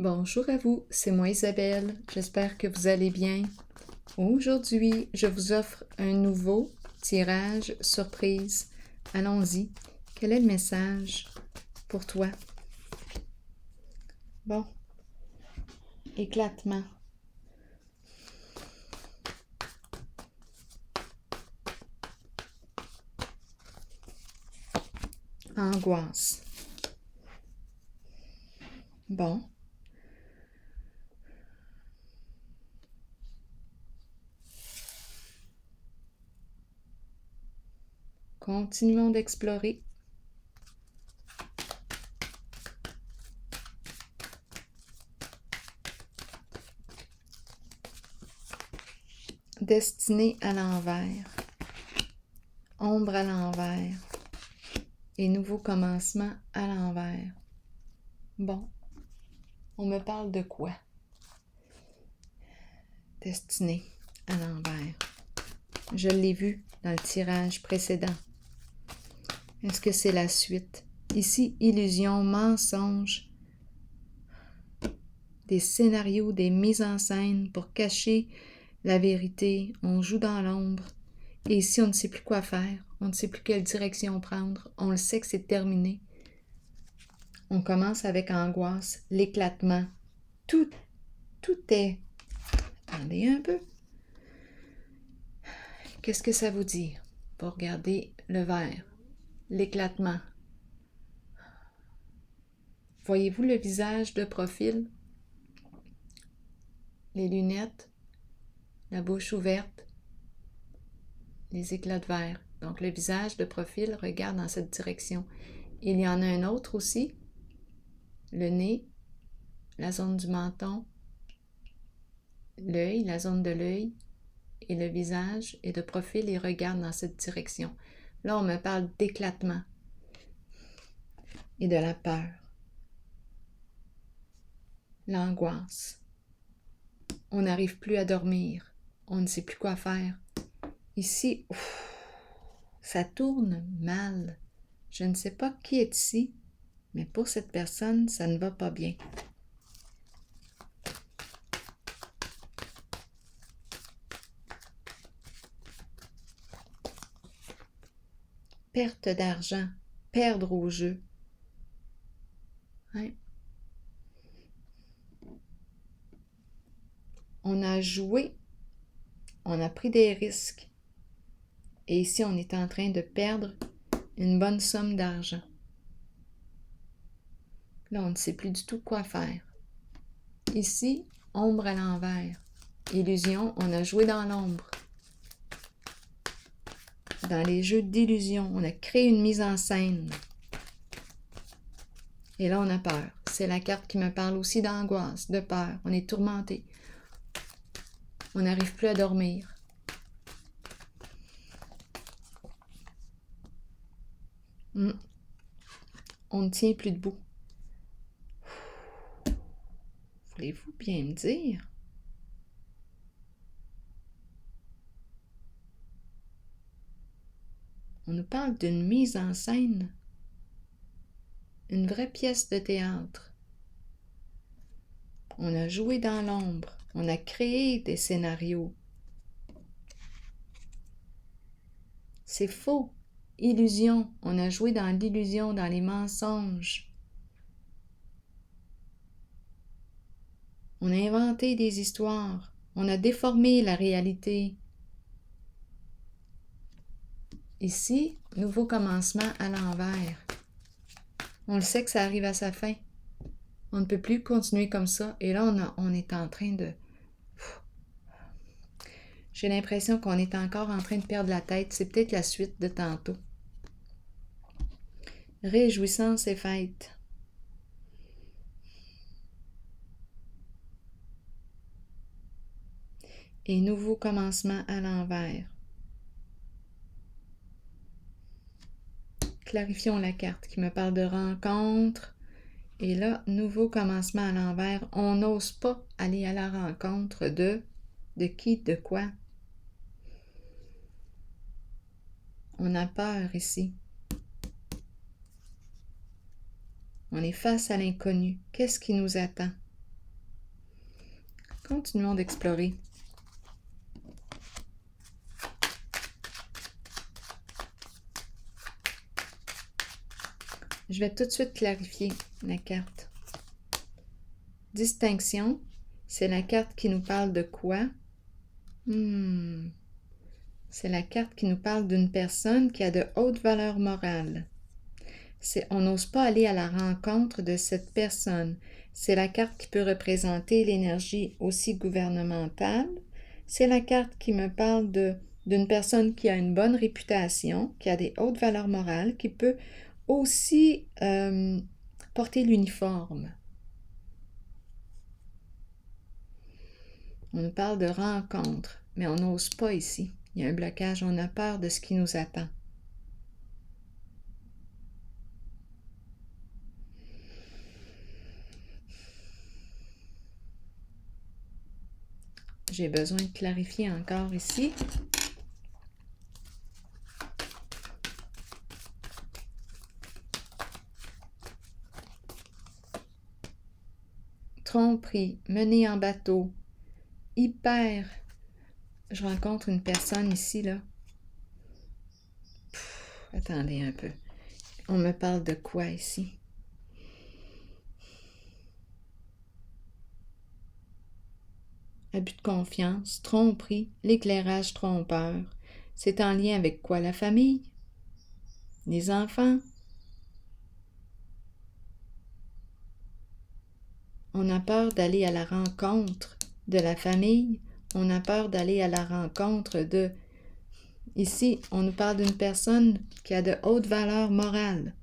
Bonjour à vous, c'est moi Isabelle, j'espère que vous allez bien. Aujourd'hui, je vous offre un nouveau tirage surprise. Allons-y. Quel est le message pour toi? Bon, éclatement. Angoisse. Bon. Continuons d'explorer. Destinée à l'envers. Ombre à l'envers. Et nouveau commencement à l'envers. Bon. On me parle de quoi? Destinée à l'envers. Je l'ai vu dans le tirage précédent. Est-ce que c'est la suite? Ici, illusion, mensonge, des scénarios, des mises en scène pour cacher la vérité. On joue dans l'ombre. Et ici, on ne sait plus quoi faire. On ne sait plus quelle direction prendre. On le sait que c'est terminé. On commence avec angoisse, l'éclatement. Tout est... Attendez un peu. Qu'est-ce que ça vous dit? Pour regarder le verre. L'éclatement. Voyez-vous le visage de profil? Les lunettes, la bouche ouverte, les éclats de verre. Donc le visage de profil regarde dans cette direction. Il y en a un autre aussi, le nez, la zone du menton, l'œil, la zone de l'œil, et le visage est de profil et regarde dans cette direction. Là, on me parle d'éclatement et de la peur, l'angoisse. On n'arrive plus à dormir, on ne sait plus quoi faire. Ici, ça tourne mal. Je ne sais pas qui est ici, mais pour cette personne, ça ne va pas bien. Perte d'argent, perdre au jeu. Hein? On a joué, on a pris des risques. Et ici, on est en train de perdre une bonne somme d'argent. Là, on ne sait plus du tout quoi faire. Ici, ombre à l'envers. Illusion, on a joué dans l'ombre. Dans les jeux d'illusion, on a créé une mise en scène. Et là, on a peur. C'est la carte qui me parle aussi d'angoisse, de peur. On est tourmenté. On n'arrive plus à dormir. On ne tient plus debout. Voulez-vous bien me dire? On nous parle d'une mise en scène. Une vraie pièce de théâtre. On a joué dans l'ombre. On a créé des scénarios. C'est faux. Illusion. On a joué dans l'illusion, dans les mensonges. On a inventé des histoires. On a déformé la réalité. Ici, nouveau commencement à l'envers. On le sait que ça arrive à sa fin. On ne peut plus continuer comme ça. Et là, on est en train de... J'ai l'impression qu'on est encore en train de perdre la tête. C'est peut-être la suite de tantôt. Réjouissance et fête. Et nouveau commencement à l'envers. Clarifions la carte qui me parle de rencontre. Et là, nouveau commencement à l'envers. On n'ose pas aller à la rencontre de qui, de quoi. On a peur ici. On est face à l'inconnu. Qu'est-ce qui nous attend? Continuons d'explorer. Je vais tout de suite clarifier la carte. Distinction, c'est la carte qui nous parle de quoi? C'est la carte qui nous parle d'une personne qui a de hautes valeurs morales. On n'ose pas aller à la rencontre de cette personne. C'est la carte qui peut représenter l'énergie aussi gouvernementale. C'est la carte qui me parle d'une personne qui a une bonne réputation, qui a des hautes valeurs morales, qui peut aussi porter l'uniforme. On nous parle de rencontre, mais on n'ose pas ici. Il y a un blocage, on a peur de ce qui nous attend. J'ai besoin de clarifier encore ici. Tromperie, mener en bateau, hyper. Je rencontre une personne ici, là. Attendez un peu. On me parle de quoi ici? Abus de confiance, tromperie, l'éclairage trompeur. C'est en lien avec quoi? La famille? Les enfants? On a peur d'aller à la rencontre de la famille. On a peur d'aller à la rencontre de... Ici, on nous parle d'une personne qui a de hautes valeurs morales.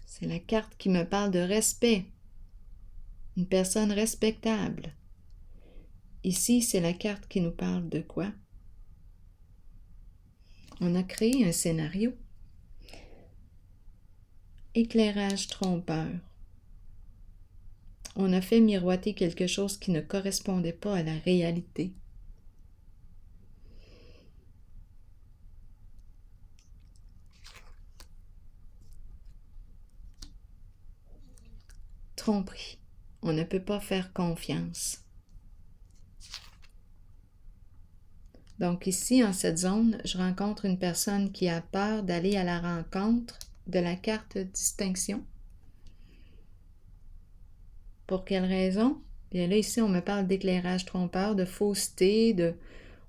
C'est la carte qui me parle de respect. Une personne respectable. Ici, c'est la carte qui nous parle de quoi? On a créé un scénario. Éclairage trompeur. On a fait miroiter quelque chose qui ne correspondait pas à la réalité. Tromperie. On ne peut pas faire confiance. Donc ici, en cette zone, je rencontre une personne qui a peur d'aller à la rencontre de la carte distinction. Pour quelle raison? Bien là, ici, on me parle d'éclairage trompeur, de fausseté,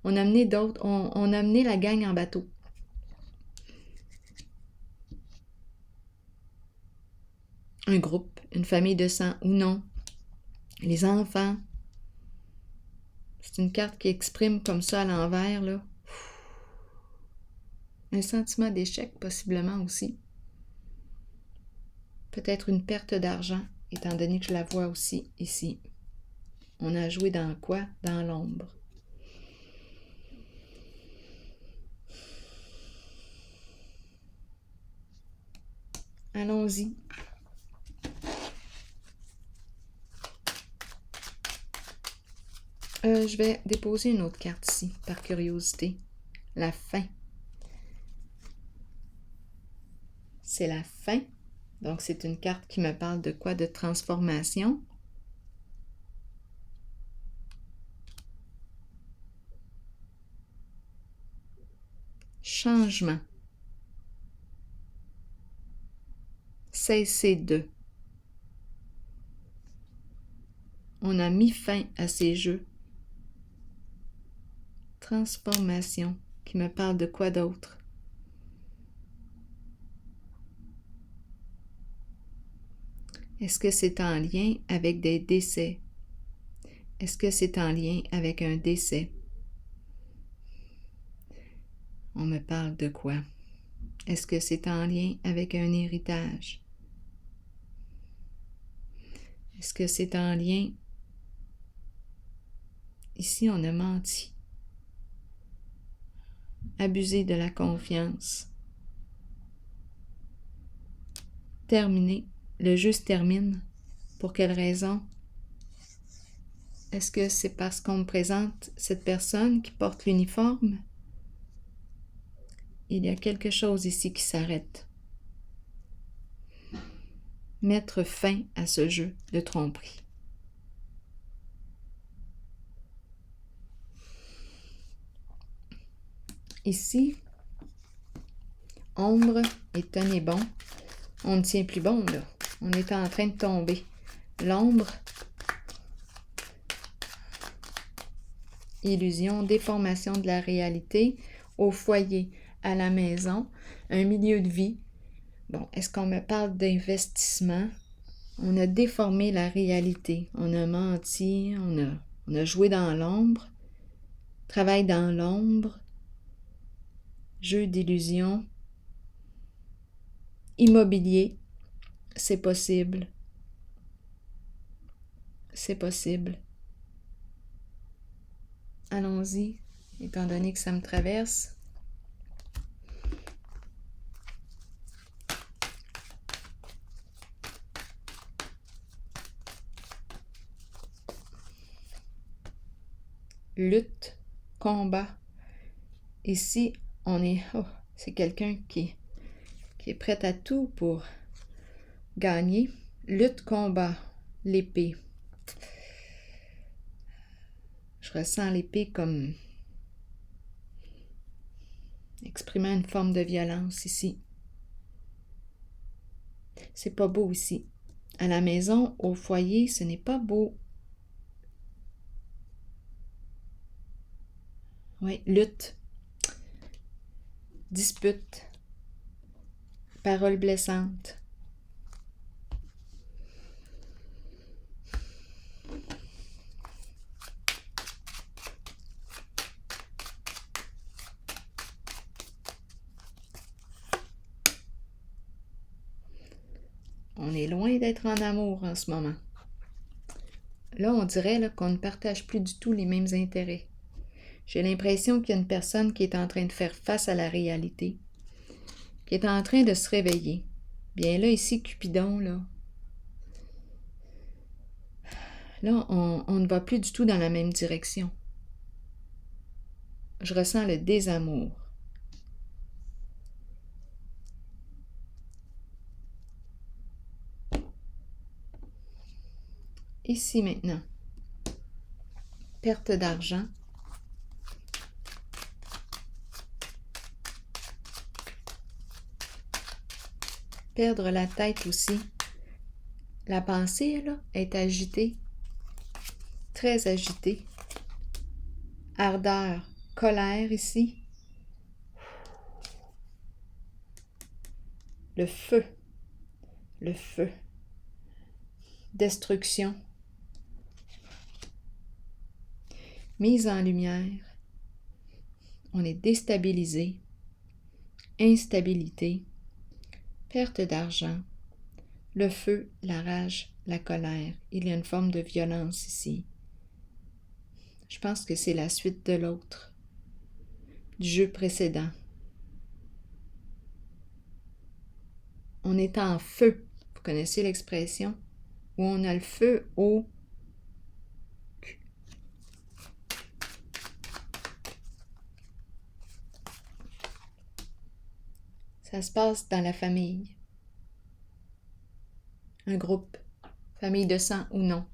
on a amené d'autres, on a amené la gang en bateau. Un groupe, une famille de sang ou non. Les enfants. C'est une carte qui exprime comme ça à l'envers, là. Un sentiment d'échec, possiblement aussi. Peut-être une perte d'argent, étant donné que je la vois aussi ici. On a joué dans quoi? Dans l'ombre. Allons-y. Je vais déposer une autre carte ici, par curiosité. La fin. C'est la fin. Donc, c'est une carte qui me parle de quoi? De transformation. Changement. Cesser de. On a mis fin à ces jeux. Transformation, qui me parle de quoi d'autre? Est-ce que c'est en lien avec des décès? Est-ce que c'est en lien avec un décès? On me parle de quoi? Est-ce que c'est en lien avec un héritage? Est-ce que c'est en lien? Ici, on a menti. Abusé de la confiance. Terminé. Le jeu se termine. Pour quelle raison? Est-ce que c'est parce qu'on me présente cette personne qui porte l'uniforme? Il y a quelque chose ici qui s'arrête. Mettre fin à ce jeu de tromperie. Ici, ombre et tenez bon. On ne tient plus bon, là. On est en train de tomber. L'ombre, illusion, déformation de la réalité, au foyer, à la maison, un milieu de vie. Bon, est-ce qu'on me parle d'investissement? On a déformé la réalité. On a menti, on a joué dans l'ombre, travail dans l'ombre, jeu d'illusion, immobilier, c'est possible. C'est possible. Allons-y, étant donné que ça me traverse. Lutte, combat. Ici, on est... Oh, c'est quelqu'un qui est prêt à tout pour gagner. Lutte, combat, l'épée. Je ressens l'épée comme exprimant une forme de violence ici. C'est pas beau ici. À la maison, au foyer, ce n'est pas beau. Oui, lutte, dispute, paroles blessantes. On est loin d'être en amour en ce moment. Là, on dirait là, qu'on ne partage plus du tout les mêmes intérêts. J'ai l'impression qu'il y a une personne qui est en train de faire face à la réalité, qui est en train de se réveiller. Bien là, ici, Cupidon, là, on ne va plus du tout dans la même direction. Je ressens le désamour. Ici maintenant, perte d'argent. Perdre la tête aussi. La pensée, là, est agitée, très agitée. Ardeur, colère ici. Le feu, destruction, mise en lumière. On est déstabilisé, instabilité, perte d'argent, le feu, la rage, la colère. Il y a une forme de violence ici. Je pense que c'est la suite de l'autre, du jeu précédent. On est en feu. Vous connaissez l'expression? Où on a le feu au cul. Ça se passe dans la famille. Un groupe, famille de sang ou non.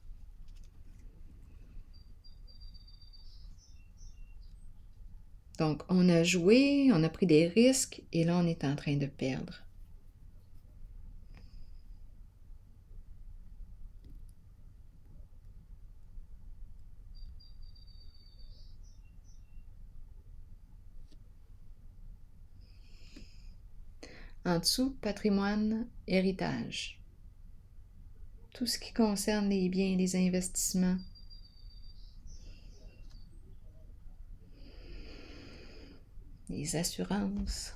Donc, on a joué, on a pris des risques, et là, on est en train de perdre. En dessous, patrimoine, héritage. Tout ce qui concerne les biens, les investissements. Les assurances.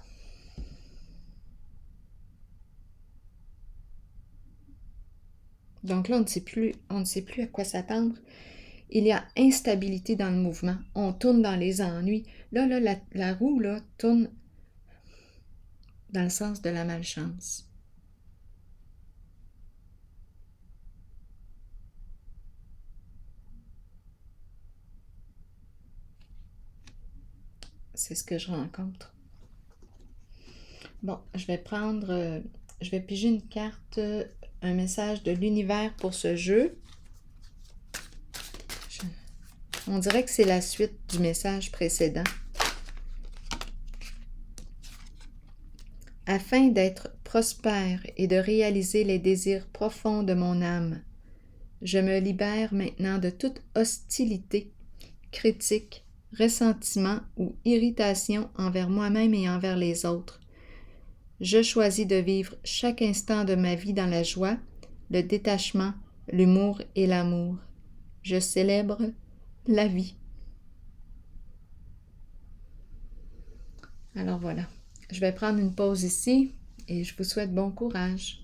Donc là, on ne sait plus à quoi s'attendre. Il y a instabilité dans le mouvement. On tourne dans les ennuis. Là, la roue là, tourne dans le sens de la malchance. C'est ce que je rencontre. Bon, je vais piger une carte, un message de l'univers pour ce jeu. On dirait que c'est la suite du message précédent. afin d'être prospère et de réaliser les désirs profonds de mon âme. Je me libère maintenant de toute hostilité, critique, ressentiment ou irritation envers moi-même et envers les autres. Je choisis de vivre chaque instant de ma vie dans la joie, le détachement, l'humour et l'amour. Je célèbre la vie. Alors voilà, je vais prendre une pause ici et je vous souhaite bon courage.